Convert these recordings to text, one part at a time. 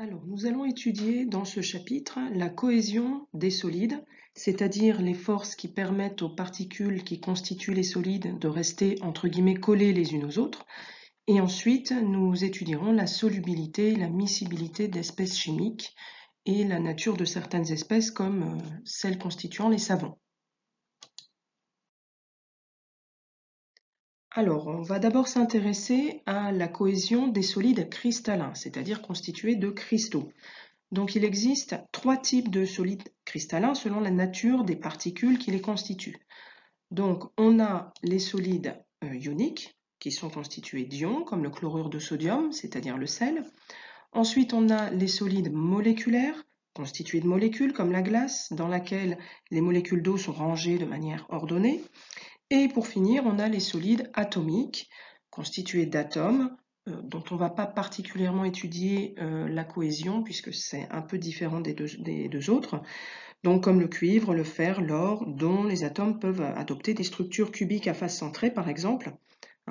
Alors, nous allons étudier dans ce chapitre la cohésion des solides, c'est-à-dire les forces qui permettent aux particules qui constituent les solides de rester entre guillemets collées les unes aux autres. Et ensuite, nous étudierons la solubilité, la miscibilité d'espèces chimiques et la nature de certaines espèces comme celles constituant les savons. Alors, on va d'abord s'intéresser à la cohésion des solides cristallins, c'est-à-dire constitués de cristaux. Donc il existe trois types de solides cristallins selon la nature des particules qui les constituent. Donc on a les solides ioniques qui sont constitués d'ions comme le chlorure de sodium, c'est-à-dire le sel. Ensuite on a les solides moléculaires constitués de molécules comme la glace dans laquelle les molécules d'eau sont rangées de manière ordonnée. Et pour finir on a les solides atomiques constitués d'atomes dont on ne va pas particulièrement étudier la cohésion puisque c'est un peu différent des deux autres, donc comme le cuivre, le fer, l'or, dont les atomes peuvent adopter des structures cubiques à face centrée par exemple.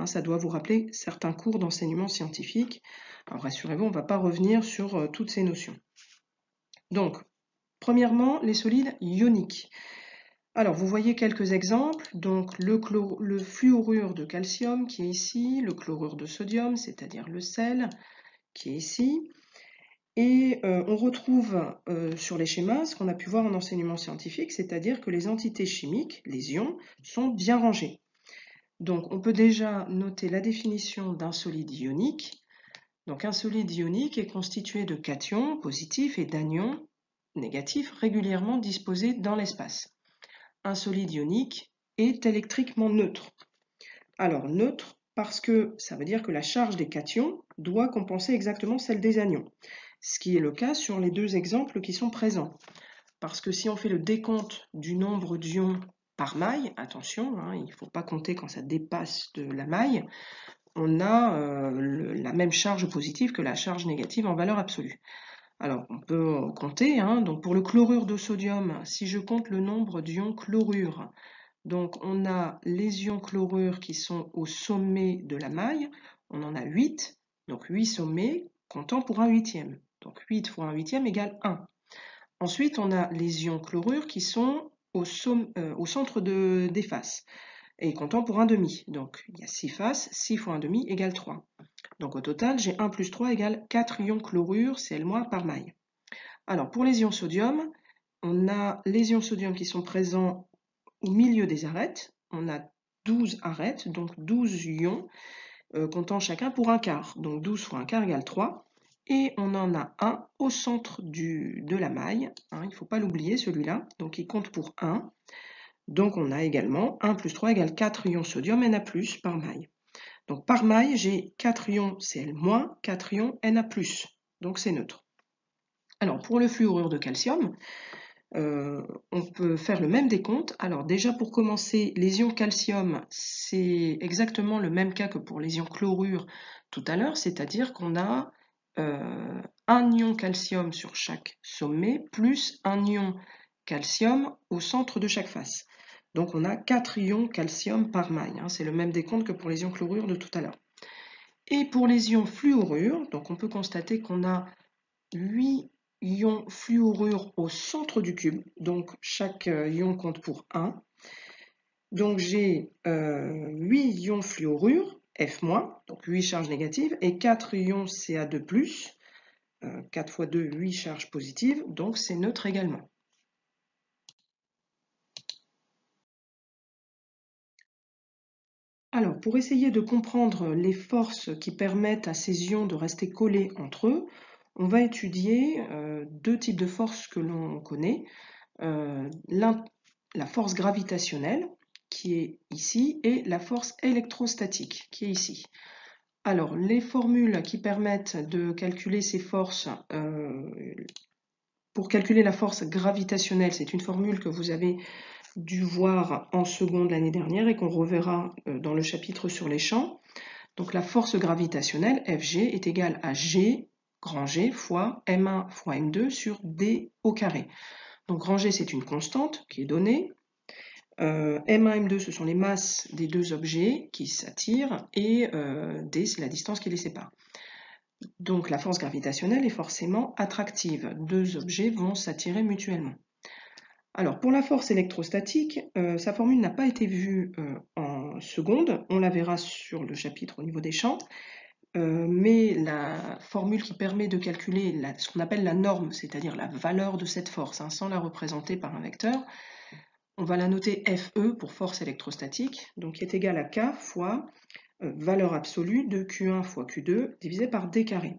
Ça doit vous rappeler certains cours d'enseignement scientifique. Alors rassurez-vous, on ne va pas revenir sur toutes ces notions. Donc, premièrement, les solides ioniques. Alors, vous voyez quelques exemples, donc le fluorure de calcium qui est ici, le chlorure de sodium, c'est-à-dire le sel, qui est ici, et on retrouve sur les schémas ce qu'on a pu voir en enseignement scientifique, c'est-à-dire que les entités chimiques, les ions, sont bien rangés. Donc, on peut déjà noter la définition d'un solide ionique. Donc, un solide ionique est constitué de cations positifs et d'anions négatifs régulièrement disposés dans l'espace. Un solide ionique est électriquement neutre. Alors neutre parce que ça veut dire que la charge des cations doit compenser exactement celle des anions, ce qui est le cas sur les deux exemples qui sont présents. Parce que si on fait le décompte du nombre d'ions par maille, attention, il ne faut pas compter quand ça dépasse de la maille, on a la même charge positive que la charge négative en valeur absolue. Alors, on peut compter, donc pour le chlorure de sodium, si je compte le nombre d'ions chlorure, donc on a les ions chlorure qui sont au sommet de la maille, on en a 8, donc 8 sommets, comptant pour un huitième. Donc 8 fois un huitième égale 1. Ensuite, on a les ions chlorure qui sont au centre des faces, et comptant pour un demi. Donc il y a 6 faces, 6 fois un demi égale 3. Donc au total, j'ai 1 plus 3 égale 4 ions chlorure, Cl- par maille. Alors pour les ions sodium, on a les ions sodium qui sont présents au milieu des arêtes. On a 12 arêtes, donc 12 ions, comptant chacun pour un quart. Donc 12 fois un quart égale 3. Et on en a un au centre de la maille. Il ne faut pas l'oublier celui-là. Donc il compte pour 1. Donc on a également 1 plus 3 égale 4 ions sodium Na+ par maille. Donc par maille, j'ai 4 ions Cl-, 4 ions Na+. Donc c'est neutre. Alors pour le fluorure de calcium, on peut faire le même décompte. Alors déjà pour commencer, les ions calcium, c'est exactement le même cas que pour les ions chlorure tout à l'heure, c'est-à-dire qu'on a un ion calcium sur chaque sommet, plus un ion calcium au centre de chaque face. Donc on a 4 ions calcium par maille, c'est le même décompte que pour les ions chlorure de tout à l'heure. Et pour les ions fluorure, donc on peut constater qu'on a 8 ions fluorure au centre du cube, donc chaque ion compte pour 1. Donc j'ai 8 ions fluorure, F-, donc 8 charges négatives, et 4 ions Ca2+, 4 fois 2, 8 charges positives, donc c'est neutre également. Alors, pour essayer de comprendre les forces qui permettent à ces ions de rester collés entre eux, on va étudier deux types de forces que l'on connaît. La force gravitationnelle, qui est ici, et la force électrostatique, qui est ici. Alors, les formules qui permettent de calculer ces forces, pour calculer la force gravitationnelle, c'est une formule que vous avez dû voir en seconde l'année dernière et qu'on reverra dans le chapitre sur les champs. Donc la force gravitationnelle, Fg, est égale à G, grand G, fois M1 fois M2 sur D au carré. Donc grand G, c'est une constante qui est donnée. M1, M2, ce sont les masses des deux objets qui s'attirent, et D, c'est la distance qui les sépare. Donc la force gravitationnelle est forcément attractive. Deux objets vont s'attirer mutuellement. Alors pour la force électrostatique, sa formule n'a pas été vue en secondes, on la verra sur le chapitre au niveau des champs, mais la formule qui permet de calculer ce qu'on appelle la norme, c'est-à-dire la valeur de cette force, hein, sans la représenter par un vecteur, on va la noter Fe pour force électrostatique, donc qui est égale à K fois valeur absolue de Q1 fois Q2 divisé par D carré.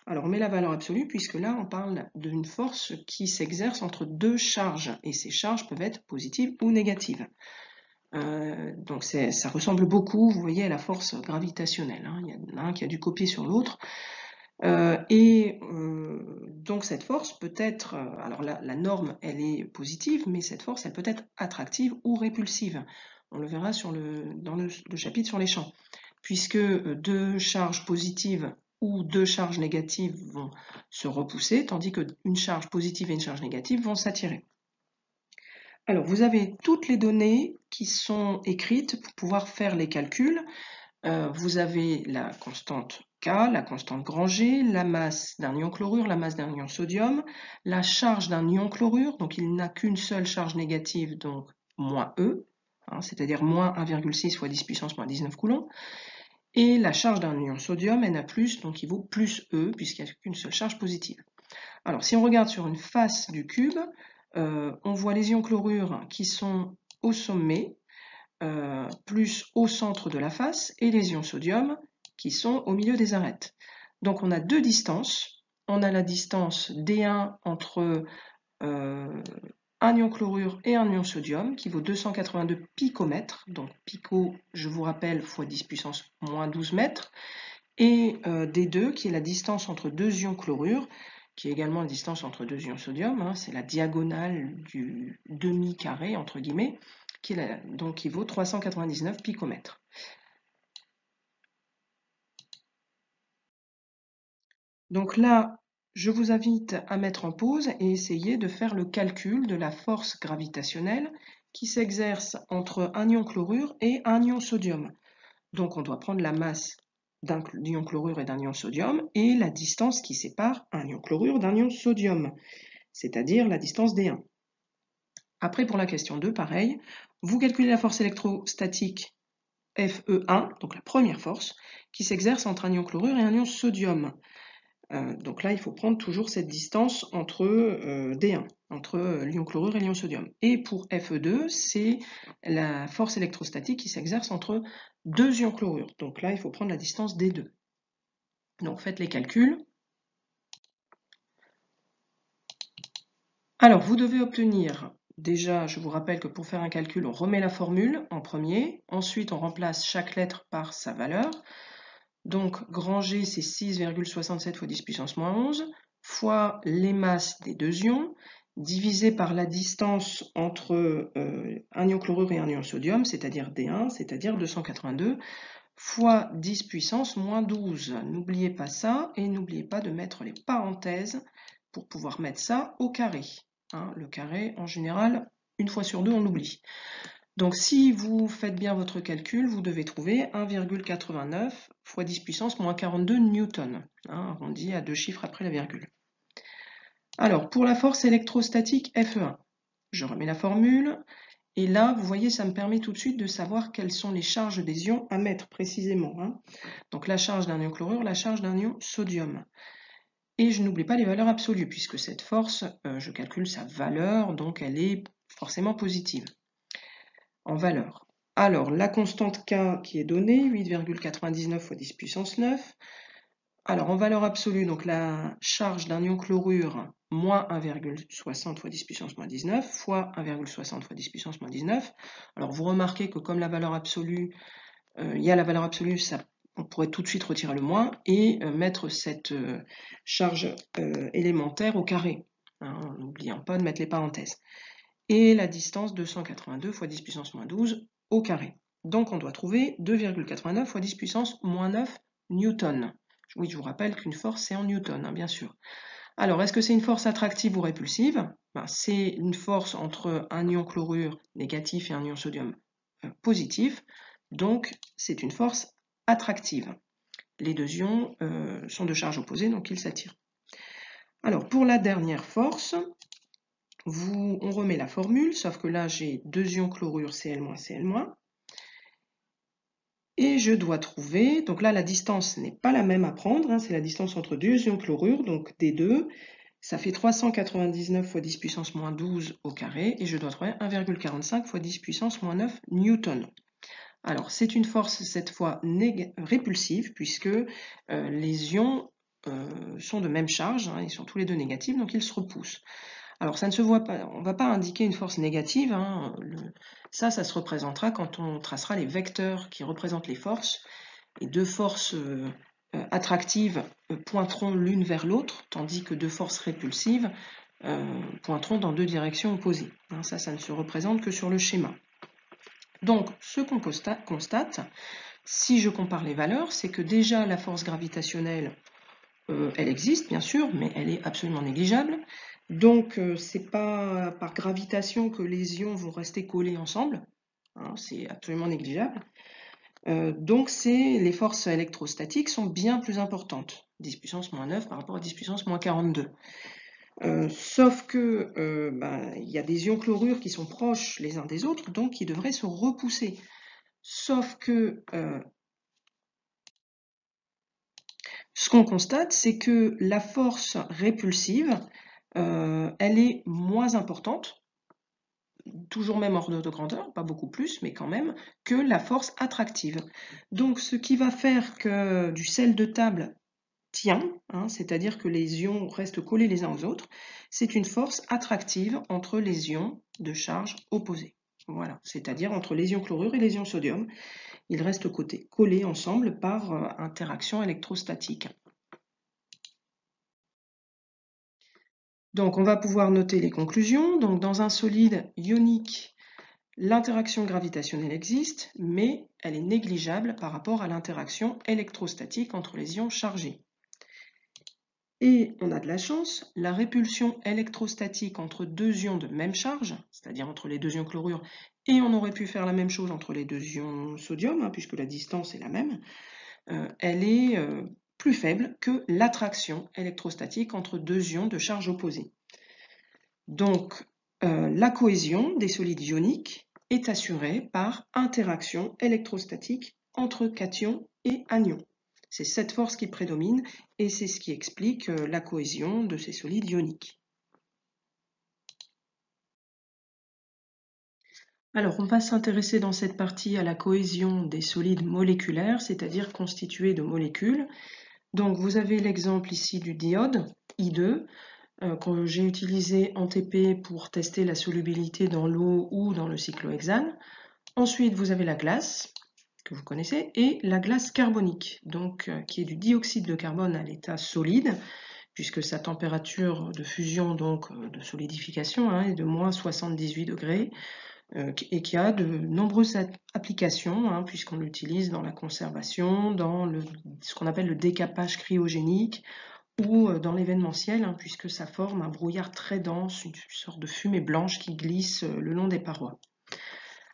Alors on met la valeur absolue puisque là on parle d'une force qui s'exerce entre deux charges et ces charges peuvent être positives ou négatives. Donc ça ressemble beaucoup, vous voyez, à la force gravitationnelle, hein. Il y en a un qui a dû copier sur l'autre. Donc cette force peut être, alors la norme elle est positive, mais cette force elle peut être attractive ou répulsive. On le verra dans le chapitre sur les champs. Puisque deux charges positives ou deux charges négatives vont se repousser, tandis qu'une charge positive et une charge négative vont s'attirer. Alors, vous avez toutes les données qui sont écrites pour pouvoir faire les calculs. Vous avez la constante K, la constante grand G, la masse d'un ion chlorure, la masse d'un ion sodium, la charge d'un ion chlorure, donc il n'a qu'une seule charge négative, donc moins E, hein, c'est-à-dire moins 1,6 fois 10 puissance moins 19 coulombs, et la charge d'un ion sodium, Na+, donc il vaut plus E, puisqu'il n'y a qu'une seule charge positive. Alors, si on regarde sur une face du cube, on voit les ions chlorure qui sont au sommet, plus au centre de la face, et les ions sodium qui sont au milieu des arêtes. Donc on a deux distances. On a la distance D1 entre un ion chlorure et un ion sodium qui vaut 282 picomètres. Donc pico, je vous rappelle, fois 10 puissance moins 12 mètres. Et D2 qui est la distance entre deux ions chlorure, qui est également la distance entre deux ions sodium, hein, c'est la diagonale du demi-carré, entre guillemets, donc qui vaut 399 picomètres. Donc là, je vous invite à mettre en pause et essayer de faire le calcul de la force gravitationnelle qui s'exerce entre un ion chlorure et un ion sodium. Donc on doit prendre la masse d'un ion chlorure et d'un ion sodium et la distance qui sépare un ion chlorure d'un ion sodium, c'est-à-dire la distance D1. Après, pour la question 2, pareil, vous calculez la force électrostatique Fe1, donc la première force, qui s'exerce entre un ion chlorure et un ion sodium. Donc là, il faut prendre toujours cette distance entre D1, entre l'ion chlorure et l'ion sodium. Et pour Fe2, c'est la force électrostatique qui s'exerce entre deux ions chlorure. Donc là, il faut prendre la distance D2. Donc faites les calculs. Alors, vous devez obtenir, déjà, je vous rappelle que pour faire un calcul, on remet la formule en premier. Ensuite, on remplace chaque lettre par sa valeur. Donc, grand G, c'est 6,67 fois 10 puissance moins 11, fois les masses des deux ions, divisé par la distance entre un ion chlorure et un ion sodium, c'est-à-dire D1, c'est-à-dire 282, fois 10 puissance moins 12. N'oubliez pas ça, et n'oubliez pas de mettre les parenthèses pour pouvoir mettre ça au carré. Hein, le carré, en général, une fois sur deux, on l'oublie. Donc si vous faites bien votre calcul, vous devez trouver 1,89 fois 10 puissance moins 42 newtons, hein, arrondi à deux chiffres après la virgule. Alors, pour la force électrostatique Fe1, je remets la formule, et là, vous voyez, ça me permet tout de suite de savoir quelles sont les charges des ions à mettre précisément. Hein. Donc la charge d'un ion chlorure, la charge d'un ion sodium. Et je n'oublie pas les valeurs absolues, puisque cette force, je calcule sa valeur, donc elle est forcément positive en valeur. Alors, la constante K qui est donnée, 8,99 fois 10 puissance 9. Alors, en valeur absolue, donc la charge d'un ion chlorure, moins 1,60 fois 10 puissance moins 19, fois 1,60 fois 10 puissance moins 19. Alors, vous remarquez que comme la valeur absolue, il y a la valeur absolue, on pourrait tout de suite retirer le moins et mettre cette charge élémentaire au carré, hein, en n'oubliant pas de mettre les parenthèses. Et la distance 282 fois 10 puissance moins 12 au carré. Donc on doit trouver 2,89 fois 10 puissance moins 9 newtons. Oui, je vous rappelle qu'une force c'est en newtons, hein, bien sûr. Alors, est-ce que c'est une force attractive ou répulsive? C'est une force entre un ion chlorure négatif et un ion sodium positif. Donc, c'est une force attractive. les deux ions sont de charge opposée, donc ils s'attirent. Alors, pour la dernière force, on remet la formule, sauf que là, j'ai deux ions chlorure Cl-, Cl-. Et je dois trouver, donc là, la distance n'est pas la même à prendre, hein, c'est la distance entre deux ions chlorure, donc D2, ça fait 399 fois 10 puissance moins 12 au carré, et je dois trouver 1,45 fois 10 puissance moins 9 newtons. Alors, c'est une force, cette fois, répulsive, puisque les ions sont de même charge, hein, ils sont tous les deux négatifs, donc ils se repoussent. Alors, ça ne se voit pas, on ne va pas indiquer une force négative, hein, ça se représentera quand on tracera les vecteurs qui représentent les forces, et deux forces attractives pointeront l'une vers l'autre, tandis que deux forces répulsives pointeront dans deux directions opposées. Hein, ça ne se représente que sur le schéma. Donc, ce qu'on constate, si je compare les valeurs, c'est que déjà la force gravitationnelle, elle existe bien sûr, mais elle est absolument négligeable. Donc, c'est pas par gravitation que les ions vont rester collés ensemble, hein, c'est absolument négligeable. Donc, les forces électrostatiques sont bien plus importantes, 10 puissance moins 9 par rapport à 10 puissance moins 42. Sauf que il y a des ions chlorure qui sont proches les uns des autres, donc ils devraient se repousser. Sauf que ce qu'on constate, c'est que la force répulsive, elle est moins importante, toujours même ordre de grandeur, pas beaucoup plus, mais quand même, que la force attractive. Donc ce qui va faire que du sel de table tient, hein, c'est-à-dire que les ions restent collés les uns aux autres, c'est une force attractive entre les ions de charge opposée. Voilà, c'est-à-dire entre les ions chlorure et les ions sodium. Ils restent collés ensemble par interaction électrostatique. Donc on va pouvoir noter les conclusions. Donc dans un solide ionique, l'interaction gravitationnelle existe, mais elle est négligeable par rapport à l'interaction électrostatique entre les ions chargés. Et on a de la chance, la répulsion électrostatique entre deux ions de même charge, c'est-à-dire entre les deux ions chlorure, et on aurait pu faire la même chose entre les deux ions sodium, hein, puisque la distance est la même, elle est plus faible que l'attraction électrostatique entre deux ions de charge opposée. Donc, la cohésion des solides ioniques est assurée par interaction électrostatique entre cations et anions. C'est cette force qui prédomine et c'est ce qui explique la cohésion de ces solides ioniques. Alors, on va s'intéresser dans cette partie à la cohésion des solides moléculaires, c'est-à-dire constitués de molécules. Donc, vous avez l'exemple ici du diode, I2, que j'ai utilisé en TP pour tester la solubilité dans l'eau ou dans le cyclohexane. Ensuite, vous avez la glace, que vous connaissez, et la glace carbonique, donc qui est du dioxyde de carbone à l'état solide, puisque sa température de fusion, donc de solidification, hein, est de moins 78 degrés, et qui a de nombreuses applications, hein, puisqu'on l'utilise dans la conservation, dans ce qu'on appelle le décapage cryogénique, ou dans l'événementiel, hein, puisque ça forme un brouillard très dense, une sorte de fumée blanche qui glisse le long des parois.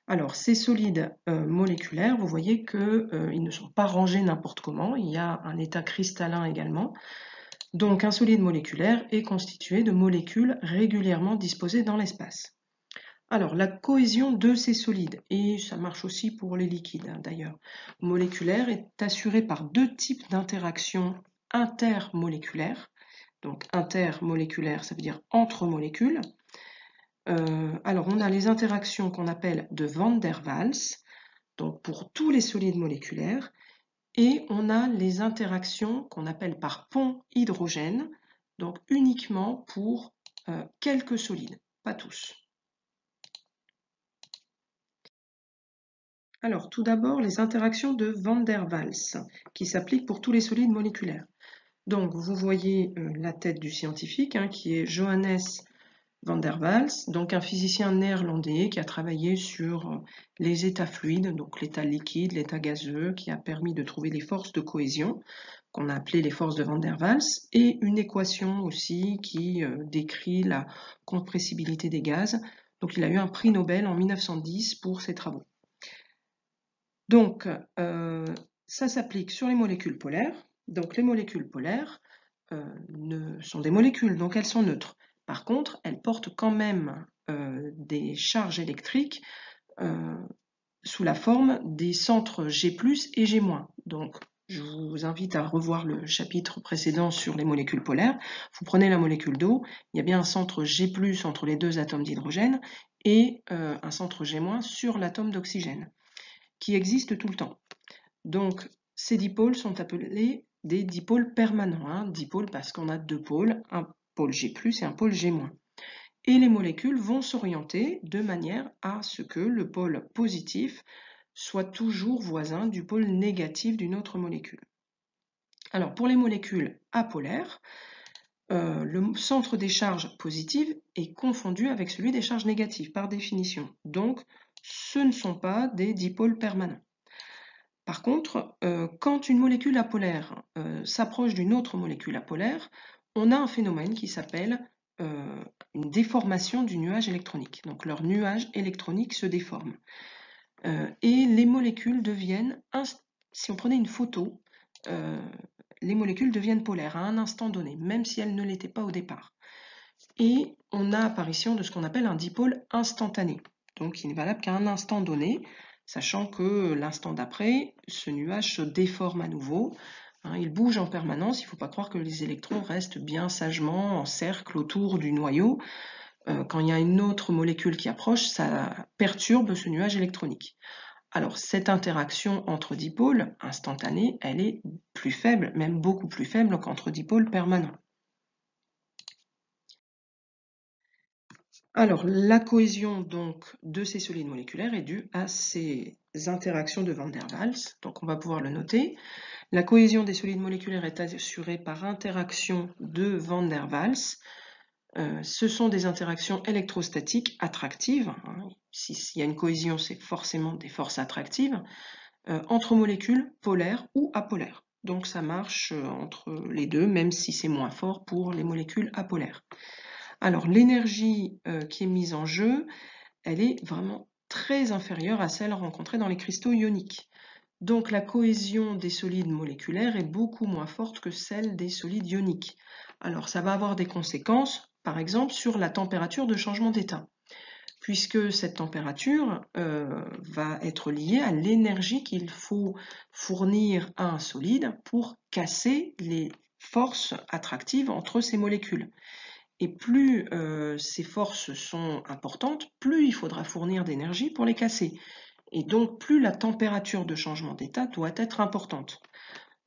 Alors, ces solides moléculaires, vous voyez qu'ils ne sont pas rangés n'importe comment, il y a un état cristallin également. Donc, un solide moléculaire est constitué de molécules régulièrement disposées dans l'espace. Alors, la cohésion de ces solides, et ça marche aussi pour les liquides d'ailleurs, moléculaires, est assurée par deux types d'interactions intermoléculaires. Donc, intermoléculaire, ça veut dire entre molécules. Alors, on a les interactions qu'on appelle de Van der Waals, donc pour tous les solides moléculaires, et on a les interactions qu'on appelle par pont hydrogène, donc uniquement pour quelques solides, pas tous. Alors, tout d'abord, les interactions de Van der Waals, qui s'appliquent pour tous les solides moléculaires. Donc, vous voyez la tête du scientifique, hein, qui est Johannes Van der Waals, donc un physicien néerlandais qui a travaillé sur les états fluides, donc l'état liquide, l'état gazeux, qui a permis de trouver les forces de cohésion, qu'on a appelées les forces de Van der Waals, et une équation aussi qui décrit la compressibilité des gaz. Donc il a eu un prix Nobel en 1910 pour ses travaux. Donc, Ça s'applique sur les molécules polaires. Donc les molécules polaires sont des molécules, donc elles sont neutres. Par contre, elles portent quand même des charges électriques sous la forme des centres G+ et G-. Donc, je vous invite à revoir le chapitre précédent sur les molécules polaires. Vous prenez la molécule d'eau, il y a bien un centre G+ entre les deux atomes d'hydrogène et un centre G- sur l'atome d'oxygène, qui existe tout le temps. Donc, ces dipôles sont appelés des dipôles permanents. Hein. Dipôles parce qu'on a deux pôles, un pôle G+ et un pôle G-. Et les molécules vont s'orienter de manière à ce que le pôle positif soit toujours voisin du pôle négatif d'une autre molécule. Alors pour les molécules apolaires, le centre des charges positives est confondu avec celui des charges négatives par définition. Donc ce ne sont pas des dipôles permanents. Par contre, quand une molécule apolaire s'approche d'une autre molécule apolaire, on a un phénomène qui s'appelle une déformation du nuage électronique. Donc leur nuage électronique se déforme. Et les molécules deviennent, si on prenait une photo, les molécules deviennent polaires à un instant donné, même si elles ne l'étaient pas au départ. Et on a apparition de ce qu'on appelle un dipôle instantané, donc qui n'est valable qu'à un instant donné, sachant que l'instant d'après, ce nuage se déforme à nouveau. Hein, il bouge en permanence, il ne faut pas croire que les électrons restent bien sagement en cercle autour du noyau. Quand il y a une autre molécule qui approche, ça perturbe ce nuage électronique. Alors cette interaction entre dipôles instantanée, elle est plus faible, même beaucoup plus faible qu'entre dipôles permanents. Alors la cohésion donc de ces solides moléculaires est due à ces interactions de Van der Waals, donc on va pouvoir le noter. La cohésion des solides moléculaires est assurée par interaction de Van der Waals. Ce sont des interactions électrostatiques attractives. Hein. S'il y a une cohésion, c'est forcément des forces attractives entre molécules polaires ou apolaires. Donc ça marche entre les deux, même si c'est moins fort pour les molécules apolaires. Alors l'énergie qui est mise en jeu, elle est vraiment très inférieure à celle rencontrée dans les cristaux ioniques. Donc la cohésion des solides moléculaires est beaucoup moins forte que celle des solides ioniques. Alors ça va avoir des conséquences, par exemple, sur la température de changement d'état, puisque cette température va être liée à l'énergie qu'il faut fournir à un solide pour casser les forces attractives entre ces molécules. Et plus ces forces sont importantes, plus il faudra fournir d'énergie pour les casser. Et donc, plus la température de changement d'état doit être importante.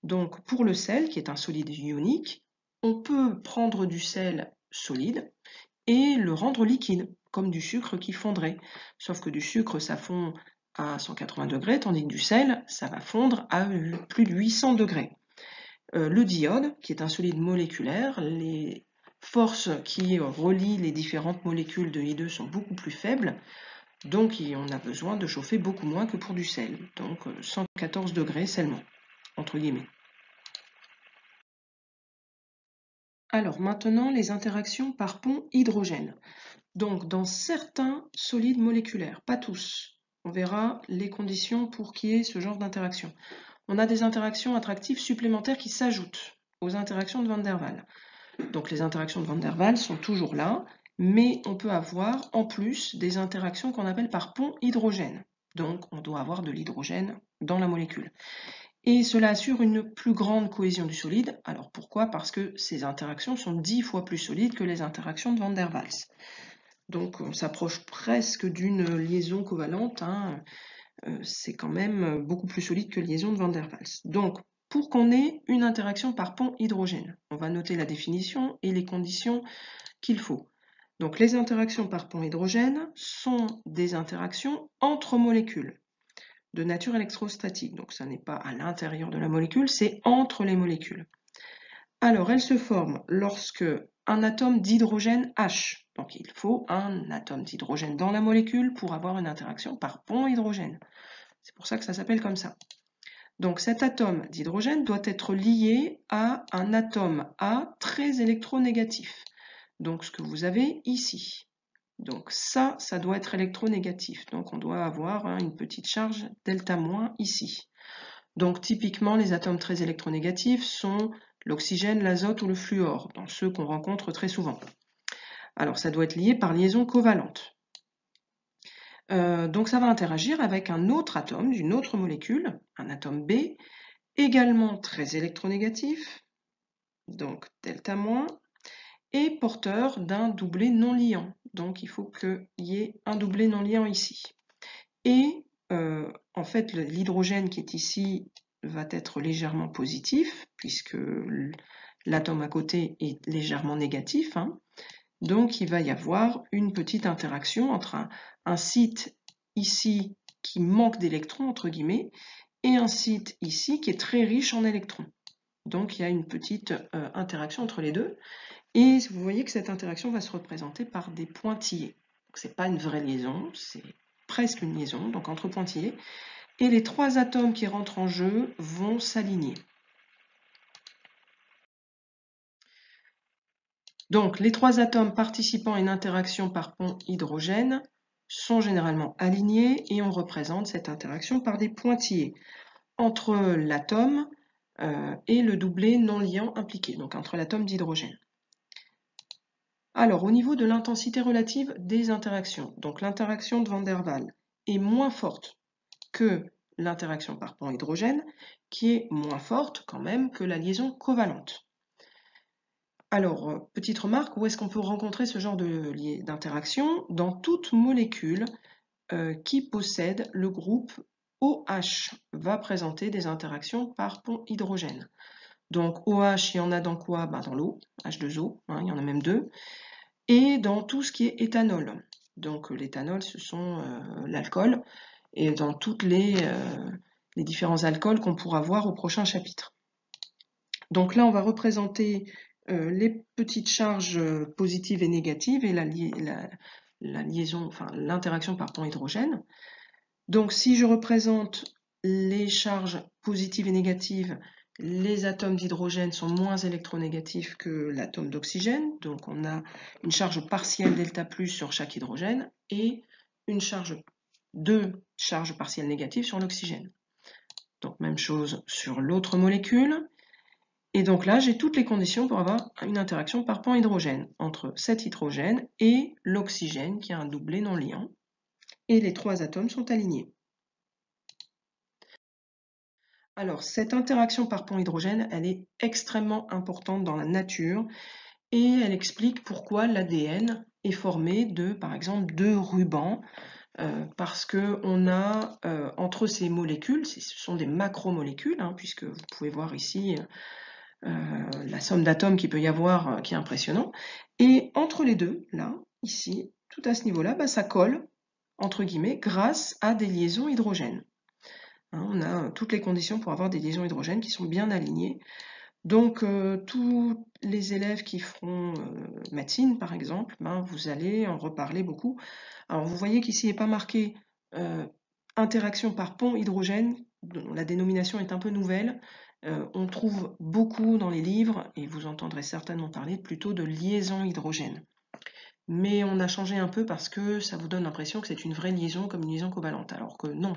Donc, pour le sel, qui est un solide ionique, on peut prendre du sel solide et le rendre liquide, comme du sucre qui fondrait. Sauf que du sucre, ça fond à 180 degrés, tandis que du sel, ça va fondre à plus de 800 degrés. Le diode, qui est un solide moléculaire, les forces qui relient les différentes molécules de I2 sont beaucoup plus faibles, donc on a besoin de chauffer beaucoup moins que pour du sel, donc 114 degrés seulement, entre guillemets. Alors maintenant, les interactions par pont hydrogène. Donc dans certains solides moléculaires, pas tous, on verra les conditions pour qu'il y ait ce genre d'interaction. On a des interactions attractives supplémentaires qui s'ajoutent aux interactions de Van der Waals. Donc les interactions de Van der Waals sont toujours là, mais on peut avoir en plus des interactions qu'on appelle par pont hydrogène. Donc on doit avoir de l'hydrogène dans la molécule. Et cela assure une plus grande cohésion du solide. Alors pourquoi? Parce que ces interactions sont 10 fois plus solides que les interactions de Van der Waals. Donc on s'approche presque d'une liaison covalente. Hein. C'est quand même beaucoup plus solide que liaison de Van der Waals. Donc pour qu'on ait une interaction par pont hydrogène, on va noter la définition et les conditions qu'il faut. Donc les interactions par pont hydrogène sont des interactions entre molécules de nature électrostatique. Donc ça n'est pas à l'intérieur de la molécule, c'est entre les molécules. Alors elles se forment lorsque un atome d'hydrogène H, donc il faut un atome d'hydrogène dans la molécule pour avoir une interaction par pont hydrogène. C'est pour ça que ça s'appelle comme ça. Donc cet atome d'hydrogène doit être lié à un atome A très électronégatif. Donc ce que vous avez ici. Donc ça doit être électronégatif. Donc on doit avoir une petite charge delta- ici. Donc typiquement, les atomes très électronégatifs sont l'oxygène, l'azote ou le fluor, dans ceux qu'on rencontre très souvent. Alors ça doit être lié par liaison covalente. Donc ça va interagir avec un autre atome d'une autre molécule, un atome B, également très électronégatif, donc delta-, et porteur d'un doublet non liant. Donc il faut qu'il y ait un doublet non liant ici. Et en fait, l'hydrogène qui est ici va être légèrement positif, puisque l'atome à côté est légèrement négatif, hein. Donc il va y avoir une petite interaction entre un site ici qui manque d'électrons, entre guillemets, et un site ici qui est très riche en électrons. Donc il y a une petite interaction entre les deux. Et vous voyez que cette interaction va se représenter par des pointillés. Ce n'est pas une vraie liaison, c'est presque une liaison, donc entre pointillés. Et les trois atomes qui rentrent en jeu vont s'aligner. Donc les trois atomes participant à une interaction par pont hydrogène sont généralement alignés et on représente cette interaction par des pointillés entre l'atome et le doublet non liant impliqué, donc entre l'atome d'hydrogène. Alors, au niveau de l'intensité relative des interactions, donc l'interaction de Van der Waals est moins forte que l'interaction par pont hydrogène, qui est moins forte quand même que la liaison covalente. Alors, petite remarque, où est-ce qu'on peut rencontrer ce genre d'interaction? Dans toute molécule qui possède le groupe OH va présenter des interactions par pont hydrogène. Donc OH, il y en a dans quoi? Dans l'eau, H2O, hein, il y en a même deux. Et dans tout ce qui est éthanol. Donc l'éthanol, ce sont l'alcool, et dans toutes les différents alcools qu'on pourra voir au prochain chapitre. Donc là, on va représenter les petites charges positives et négatives et la liaison, enfin l'interaction par pont hydrogène. Donc si je représente les charges positives et négatives, les atomes d'hydrogène sont moins électronégatifs que l'atome d'oxygène, donc on a une charge partielle delta plus sur chaque hydrogène et deux charges partielles négatives sur l'oxygène. Donc même chose sur l'autre molécule. Et donc là, j'ai toutes les conditions pour avoir une interaction par pont hydrogène entre cet hydrogène et l'oxygène qui a un doublet non liant. Et les trois atomes sont alignés. Alors, cette interaction par pont hydrogène, elle est extrêmement importante dans la nature et elle explique pourquoi l'ADN est formé de, par exemple, deux rubans, parce qu'on a entre ces molécules, ce sont des macromolécules, hein, puisque vous pouvez voir ici la somme d'atomes qu'il peut y avoir qui est impressionnant, et entre les deux, là, ici, tout à ce niveau-là, ça colle, entre guillemets, grâce à des liaisons hydrogènes. On a toutes les conditions pour avoir des liaisons hydrogènes qui sont bien alignées. Donc, tous les élèves qui feront médecine, par exemple, vous allez en reparler beaucoup. Alors, vous voyez qu'ici, il n'est pas marqué interaction par pont hydrogène, dont la dénomination est un peu nouvelle. On trouve beaucoup dans les livres, et vous entendrez certainement parler plutôt de liaison hydrogène. Mais on a changé un peu parce que ça vous donne l'impression que c'est une vraie liaison comme une liaison covalente, alors que non.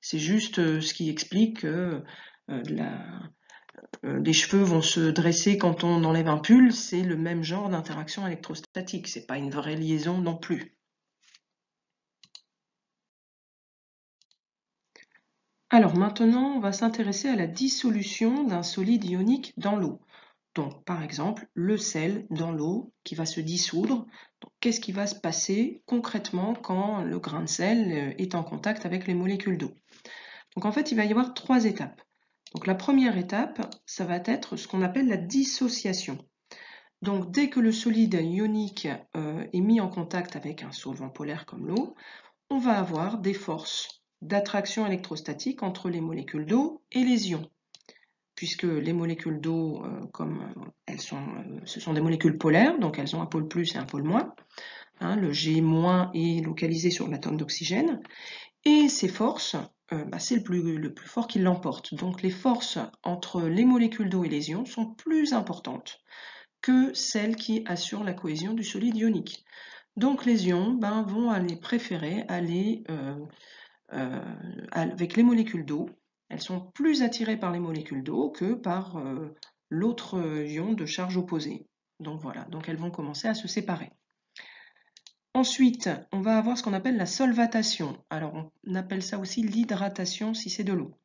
C'est juste ce qui explique que les cheveux vont se dresser quand on enlève un pull, c'est le même genre d'interaction électrostatique, c'est pas une vraie liaison non plus. Alors maintenant, on va s'intéresser à la dissolution d'un solide ionique dans l'eau. Donc par exemple, le sel dans l'eau qui va se dissoudre. Qu'est-ce qui va se passer concrètement quand le grain de sel est en contact avec les molécules d'eau? Donc en fait, il va y avoir trois étapes. Donc la première étape, ça va être ce qu'on appelle la dissociation. Donc dès que le solide ionique est mis en contact avec un solvant polaire comme l'eau, on va avoir des forces d'attraction électrostatique entre les molécules d'eau et les ions. Puisque les molécules d'eau, comme ce sont des molécules polaires, donc elles ont un pôle plus et un pôle moins. Le G- est localisé sur l'atome d'oxygène. Et ces forces, c'est le plus fort qui l'emporte. Donc les forces entre les molécules d'eau et les ions sont plus importantes que celles qui assurent la cohésion du solide ionique. Donc les ions vont préférer aller avec les molécules d'eau elles sont plus attirées par les molécules d'eau que par l'autre ion de charge opposée. Donc voilà, donc elles vont commencer à se séparer. Ensuite, on va avoir ce qu'on appelle la solvatation. Alors on appelle ça aussi l'hydratation si c'est de l'eau.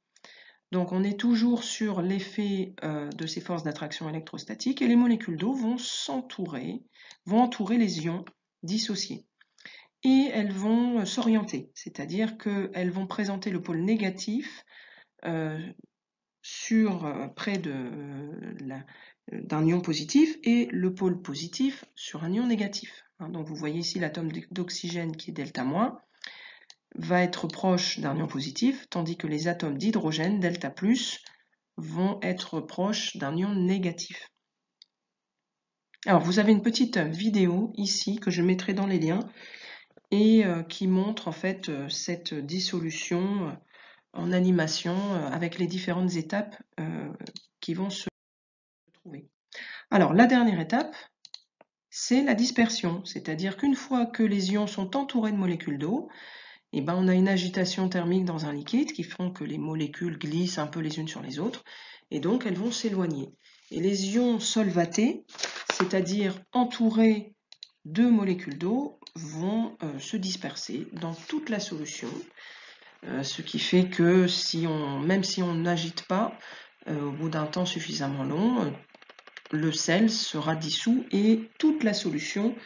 Donc on est toujours sur l'effet de ces forces d'attraction électrostatique et les molécules d'eau vont entourer les ions dissociés. Et elles vont s'orienter, c'est-à-dire qu'elles vont présenter le pôle négatif près d'un ion positif et le pôle positif sur un ion négatif. Donc vous voyez ici l'atome d'oxygène qui est delta-, va être proche d'un ion positif, tandis que les atomes d'hydrogène, delta+, vont être proches d'un ion négatif. Alors vous avez une petite vidéo ici que je mettrai dans les liens et qui montre en fait cette dissolution en animation avec les différentes étapes qui vont se trouver. Alors la dernière étape, c'est la dispersion, c'est-à-dire qu'une fois que les ions sont entourés de molécules d'eau, eh ben, on a une agitation thermique dans un liquide qui font que les molécules glissent un peu les unes sur les autres et donc elles vont s'éloigner. Et les ions solvatés, c'est-à-dire entourés de molécules d'eau, vont se disperser dans toute la solution, ce qui fait que même si on n'agite pas, au bout d'un temps suffisamment long, le sel sera dissous et toute la solution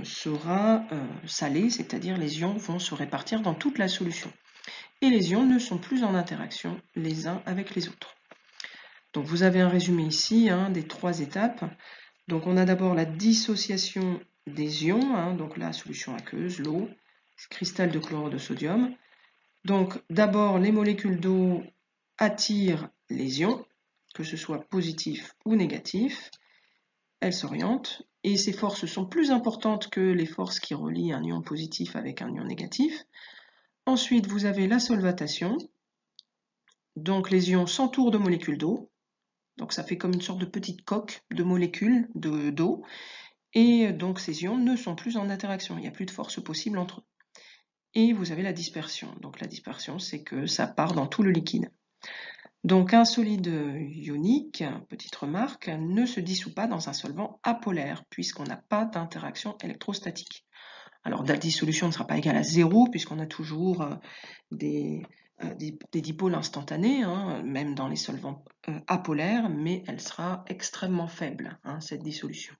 sera salée, c'est-à-dire les ions vont se répartir dans toute la solution. Et les ions ne sont plus en interaction les uns avec les autres. Donc vous avez un résumé ici des 3 étapes. Donc on a d'abord la dissociation des ions, donc la solution aqueuse, l'eau, cristal de chlorure de sodium. Donc d'abord les molécules d'eau attirent les ions, que ce soit positif ou négatif. Elles s'orientent et ces forces sont plus importantes que les forces qui relient un ion positif avec un ion négatif. Ensuite, vous avez la solvatation. Donc les ions s'entourent de molécules d'eau. Donc ça fait comme une sorte de petite coque de molécules d'eau. Et donc ces ions ne sont plus en interaction. Il n'y a plus de force possible entre eux. Et vous avez la dispersion. Donc la dispersion, c'est que ça part dans tout le liquide. Donc un solide ionique, petite remarque, ne se dissout pas dans un solvant apolaire puisqu'on n'a pas d'interaction électrostatique. Alors la dissolution ne sera pas égale à 0 puisqu'on a toujours des dipôles instantanés, même dans les solvants apolaires, mais elle sera extrêmement faible, cette dissolution.